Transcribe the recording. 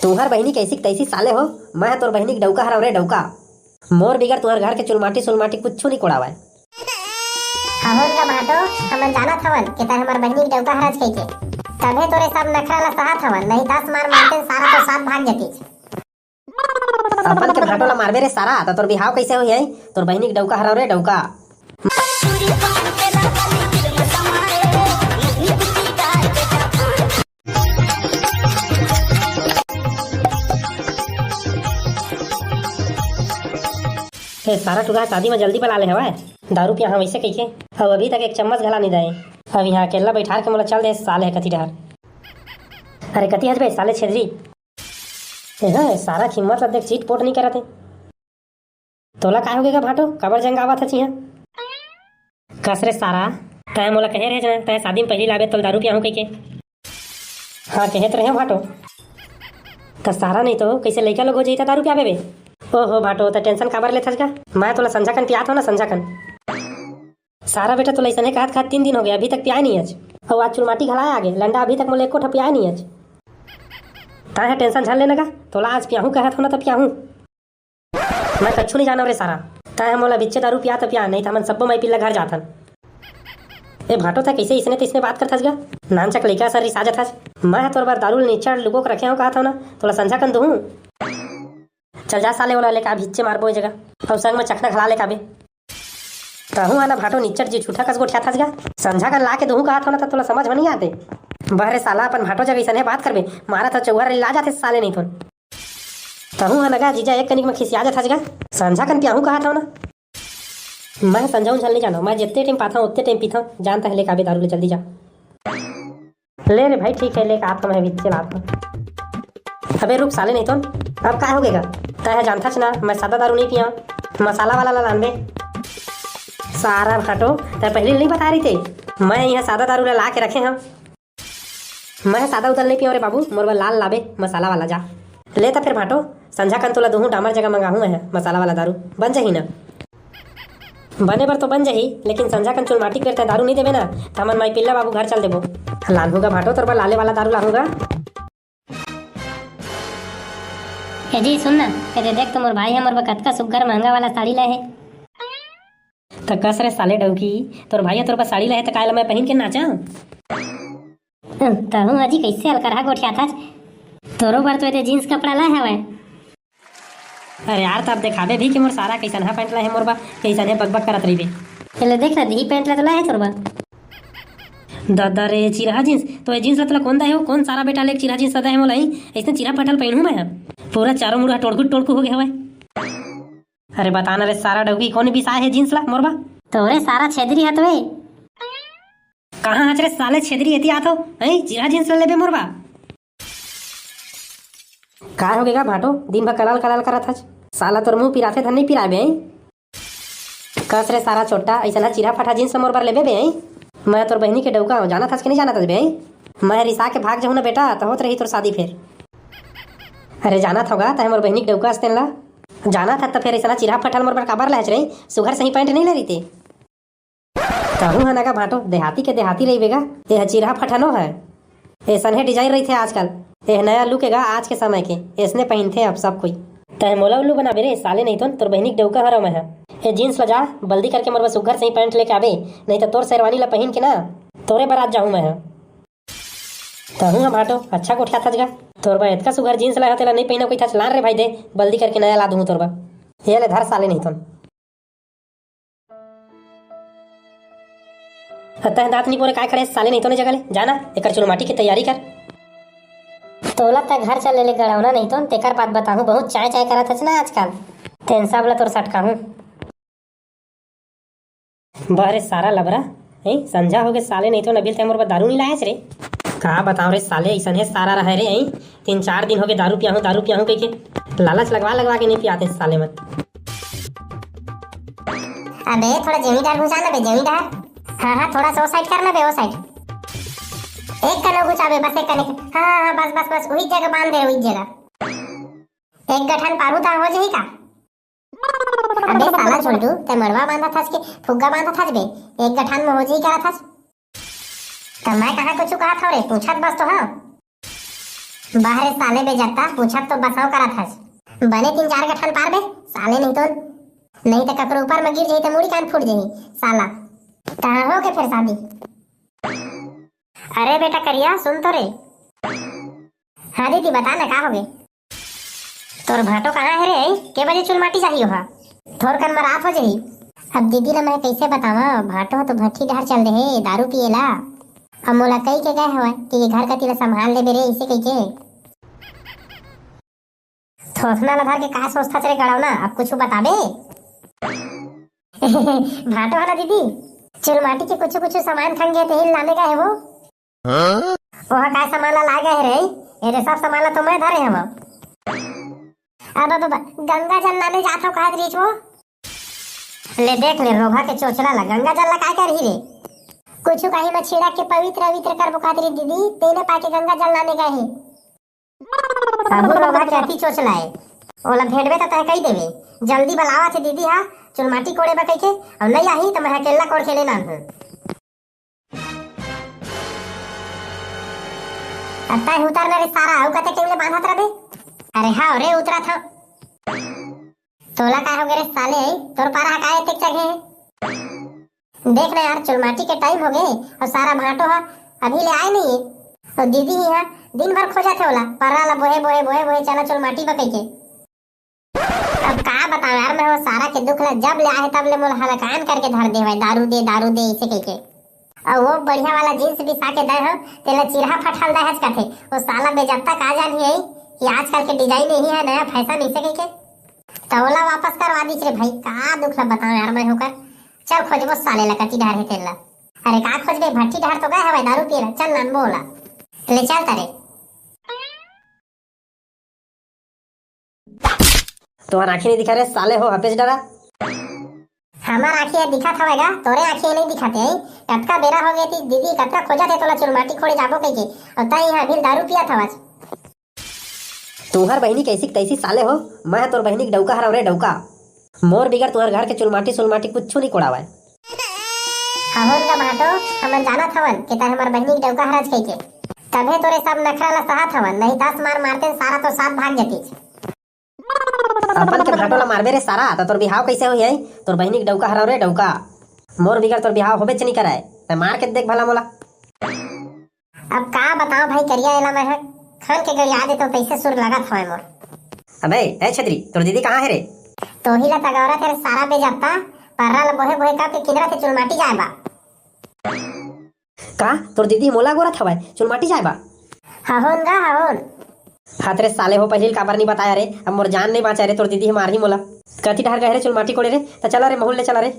तुहर बहिनी कैसी तैसी साले हो। मैं तोर बहिनी के डौका हराव रे डौका। मोर बिगर तुहर घर के चुलमाटी सुलमाटी कुछ नहीं कोड़ावाय। हवन का माटो हमन जानत हवन कि तय हमर बहिनी के डौका हराज कइके तभे तोरे सब नखरा ला सहत हवन, नहीं 10 मार मारते सारा तो साथ भाग जतीस। अपन के भाटो ला मारबे रे सारा त तोर बिहाव कैसे होई है। तोर बहिनी के डौका हराव रे डौका। हे सारा टुका शादी में जल्दी बुला ले हवाय। दारू पिया वैसे कइके अब अभी तक एक चम्मच घला नहीं दे। अब यहाँ अकेला बैठा के मोला चल दे साले है कति डहर। अरे कति हज बे साले छेदरी। हे सारा कीमत ला देख चीट पोट नहीं करत है। तोला काय हो गएगा भाटो कबर जंग आवत हची है। कस रे सारा तय मोला कहे रहे जना तय शादी में पहली लाबे तो दारू पिया हूं कइके। हाँ कहत रहे भाटो त सारा नहीं तो कैसे लइका लोग हो जइता दारू पियाबे बे। ओहो भाटो तो टेंशन काबर लेथस का। मैं तोला संझाकन पियात हो ना संझाकन। सारा बेटा तो ऐसा खात खात 3 दिन हो गया अभी तक पियाई नहीं आज। और आज चुलमाटी घलाया आगे लंडा अभी तक मोले एको पियाई नहीं आज। ताहे टेंशन झल लेने का तोला आज पियाहू कहत हो ना तो पियाहू। मैं कछु नहीं जाना रे सारा। ताहे मोला बिच्चे दारू पिया तो पिया नहीं था मन सबो मैं पिल्ला घर जाथन। ए भाटो था कैसे इसने तिसने बात करथस गा। नानचक लइका सर रिसाजत हस। मैं तोर बार दारू निचड़ लुगो के रखे हूं कहत हो ना तोला संझाकन दूं। चल जा साले वाला लेका भिच्चे मारबो ए जगह और संग में चखना खला लेका बे। तहु आना भाटो निच्चर जी झूठा कस गोठिया थस गा। संझा कर ला के दूं कहत हो ना तो तोला समझ में नहीं आते। बहरे साला अपन भाटो जगह इसने बात करबे मारा था चौहर ला जाते साले नहीं थोन। तहु आना गा जीजा एक कनिक में खिसिया जात हस गा। संझा कन पियाहू कहत हो ना। मैं संझाऊ झल नहीं जानो मैं जितने टाइम पाता हूं उतने टाइम पीता हूं। जानता है लेका बे दारू ले जल्दी जा। ले रे भाई ठीक है लेका आता मैं भिच्चे लाता हूं। अबे रुक साले नहीं तो अब क्या हो गएगा। तय जानता ना मैं सादा दारू नहीं पिया मसाला वाला ला लान दे। सारा भाटो तय पहले नहीं बता रही थे मैं यहाँ सादा दारू ला के रखे हम। मैं सादा उदल नहीं पिया रे बाबू मोर लाल लाबे मसाला वाला जा ले। तो फिर भाटो संझा कन तोला दूँ डामर जगह मंगाहूँ मैं मसाला वाला दारू बन जाही ना। बने पर तो बन जाही लेकिन संझा कन चुलमाटी करते दारू नहीं देवे ना तो हमन माई पिल्ला बाबू घर चल देबो। लान होगा भाटो तोर लाले वाला दारू लाऊंगा। जी सुन ना कहते देख तो मोर भाई है मोर कतका सुग्घर महंगा वाला साड़ी लाए है। तो कस रे साले डौकी तोर भाई तोर साड़ी लाए तो काला मैं पहन के नाचा। तहु अजी कैसे अलकरहा गोठिया था तोरो बार तो ये जींस कपड़ा लाए हवे। अरे यार तब दिखाबे भी कि मोर सारा कैसन है पैंट लाए है मोर बा कैसन है बकबक करत रही बे। चले देख ना दी पैंट ला तो लाए है तोर बा। दादा रे चिरहा जींस तो ये जींस ला तोला कौन दा है हो कौन सारा बेटा ले चिरहा जींस सदा है मोला ही ऐसे चिरहा पटल पहनू मैं पूरा चारों मुड़ा टोड़कू हो गया हवे। अरे बता ना रे सारा डौकी कौन बिसा है जींस ला मोर बा। तोरे सारा छेदरी हत वे कहाँ हच रे साले छेदरी एती आतो हैं चिरहा जींस ला लेबे मोर बा। का हो गएगा भाटो दिन भर कलाल कलाल करत हच साला तोर मुंह पिराथे धन नहीं पिराबे हैं। कस रे सारा छोटा ऐसा चिरहा फटा जींस मोर बार लेबे बे हैं। मैं तोर बहनी के डौका जाना था कि नहीं जाना था बे हैं। मैं रिसा के भाग जाऊँ ना बेटा तो होत रही तोर शादी फिर। अरे जाना था होगा तो मोर बहनी के डौका हस्ते ला जाना था तो फिर ऐसा चिरहा फटल मोर बार काबर लहच रही सुघर सही पैंट नहीं ले रही थे। कहूँ है ना का भाटो देहाती के देहाती रही बेगा यह चिरहा फटनो है ऐसा है डिजाइन रही थे आजकल यह नया लुक है आज के समय के इसने पहनते अब सब कोई। तय मोला उल्लू बना बेरे साले नहीं तो तोर बहनी के डौका हरा मैं है। ये जींस ला जा बल्दी करके मोर सुघर सही पैंट लेके आबे नहीं तो तोर शेरवानी ला पहन के ना तोरे बारात जाऊँ मैं। कहूँ भाटो अच्छा कोठिया था जगह तोर बा इतना सुघर जींस ला तेला नहीं पहना कोई था लान रे भाई दे बल्दी करके नया ला दूँ तोर बा ये ले धर साले नहीं तो। तह दांत नहीं पोरे काय खड़े साले नहीं तो ने जगह ले जाना एक चुलमाटी की तैयारी कर। तोला तक घर चले ले गड़ावना नहीं तो तेकर बात बताऊं बहुत चाय चाय करत हस ना आजकल तेन सब ला तोर सटका हूं। बारे सारा लबरा है संझा हो गए साले नहीं तो नबील ते मोर दारू नहीं लायस रे। कहा बताओ रे साले ऐसा है सारा रहे रे हैं 3-4 दिन हो गए दारू पिया हूं कह के लालच लगवा के नहीं पियाते साले मत। अबे थोड़ा जमींदार घुसा ना बे जमींदार। हाँ थोड़ा सा साइड करना बे वो साइड एक कनो घुसाबे बस एक कने। हाँ बस वही जगह बांध दे वही जगह एक गठन पारू था हो जही का। अबे साला छोड़ू ते मरवा बांधा था के फुग्गा बांधा था बे एक गठन में हो जही करा था। तो मैं कहा कुछ कहा था रे पूछत बस तो हाँ बाहर साले बे जाता पूछब तो बसाव करा था बने 3-4 गठन पार बे साले नहीं तो ककरो ऊपर में गिर जाई तो मुड़ी कान फूट जाई साला कहाँ हो के फिर शादी। अरे बेटा करिया सुन तो रे। हाँ दीदी बता ना का हो गए तोर भाटो कहाँ है रे के बजे चुलमाटी चाहिए हा थोर कन में रात हो जाई। अब दीदी ला मैं कैसे बतावा भाटो तो भट्टी डहर चल रहे दारू पिएला अब मोला कई के गए हवा कि घर का तिला संभाल ले बेरे इसे कई के थोसना ला धर के का सोचता चले गड़ाव ना अब कुछ बताबे। भाटो है ना दीदी चुलमाटी के कुछ सामान खन गए थे लाने का है वो वहाँ का सामान ला गए है रे ये सब सामान ला तो मैं धरे हम अब गंगा जल लाने जात हो कहा रीच वो ले देख ले रोभा के चोचला ला गंगा जल ला काय कर ही रे कुछ कहीं में छिड़ा के पवित्र कर बुखात रे दीदी तेने पाके गंगा जल लाने गए है अब रोभा के अति चोचला है ओला भेड़बे तो तय कही देवे जल्दी बुलावा थे दीदी हां चुलमाटी कोड़े बा कह के और नहीं आई तो मैं अकेला कोड़ खेले ना हूं अत्ता उतार रे सारा आउ कते केले बांधत रहे। अरे हां रे उतरा था तोला का हो गए साले तोर पारा हकाए तक जगह देख ना यार चुलमाटी के टाइम हो गए और सारा भाटो है अभी ले आए नहीं तो दीदी ही है दिन भर खोजा थे ओला पारा ला बोहे चला चुलमाटी बकई के अब का बताओ यार मैं वो सारा के दुख ला जब ले आए तब ले मोला हलकान करके धर दे भाई दारू दे इसे कह के और वो बढ़िया वाला जींस भी साके दे हो तेला चिरहा फटल दे हज कथे वो साला बेजत्ता का जान ही है कि आजकल के डिजाइन यही है नया फैशन इसे कह के तोला वापस करवा दी रे भाई का दुख ला बताओ यार मैं होकर चल खोजबो साले ला कटी ढार है तेला अरे का खोजबे भट्टी ढार तो गए है भाई दारू पिए चल नन बोला ले चल तारे तुम्हारा आंखें नहीं दिखा रहे साले हो हपेज डरा हमार आंखें दिखा था वेगा तोरे आंखें नहीं दिखाते हैं कटका बेरा हो गई थी दीदी कटका खोजा थे तोला चुलमाटी खोड़े जाबो कह के और तई यहां फिर दारू पिया था आज तुम्हार बहनी कैसी तैसी साले हो मैं तोर बहनी के डौका हराव रे डौका मोर बिगर तुम्हार घर के चुलमाटी सुलमाटी कुछ नहीं कोड़ावा हमन का भाटो हमन जाना थवन कि तार हमार बहनी के डौका हराज कह के तबे तोरे सब नखरा ला सहा थवन नहीं 10 मार मारते सारा तो साथ भाग जाती अपन के भाटो ला मारबे रे सारा तो तोर बिहाव कैसे होई है तोर बहनी के डौका हराव रे डौका मोर बिगर तोर बिहाव होबे नहीं कराए मैं मार के देख भला मोला अब का बताओ भाई करिया एला मैं खान के गड़ी आदे तो कैसे सुर लगा था मोर। अबे ए छतरी तोर दीदी कहाँ है रे तो ही ला तगौरा तेरे सारा बे जाता पररा ला बोहे का के किधर से चुलमाटी जाए बा का तोर दीदी मोला गोरा थवा चुलमाटी जाए बा हाहोन हाथ रे साले हो पहले काबर नहीं बताया रे अब मोर जान नहीं बचा रे तोर दीदी मार ही मोला कथी ढार गए रे चुलमाटी कोड़े रे तो चला रे महल ले चला रे